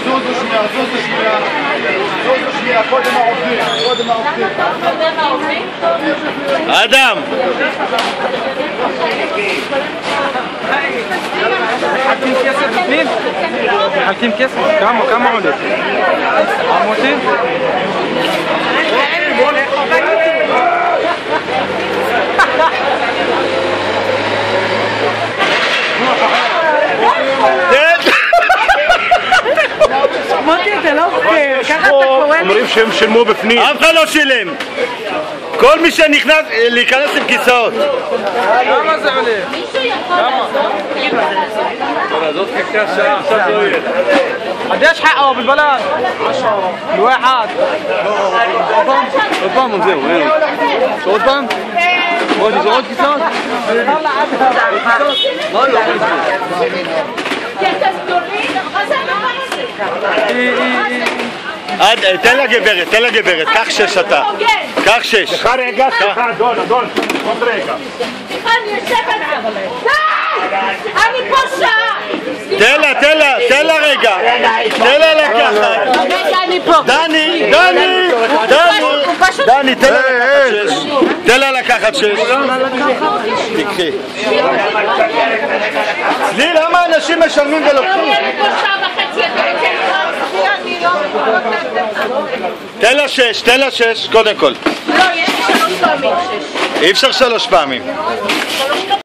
זוזו שנייה, קודם העובדים. אדם! מחלקים כסף בפנים? מחלקים כסף? כמה עולה? 400? מוטי, אתה לא פייר, ככה אתה קורא לי? אומרים שהם שילמו בפנים. אף אחד לא שילם. כל מי שנכנס, להיכנס עם כיסאות. כמה זה עולה? מישהו יכול לעזור? זאת חכה שעה, עכשיו לא יהיה. قديش حقه بالبلد؟ 10 الواحد. قدام زين وين؟ شو قدام؟ ودي زود كيسات؟ ما תן לה גברת, קח 6 אתה. קח 6. סליחה רגע, אדון, עוד רגע. סליחה, אני יושבת. אני פה שעה. תן לה רגע. תן לה לקחת. רגע, אני פה. דני, תן לה לקחת 6. תקחי. צלי, למה אנשים משלמים ולוקחים? לא יהיה לי פה שעה וחצי, אתה רוצה אני לא... תן לה 6, קודם כל. לא, יש לי 3 פעמים 6. אי אפשר 3 פעמים.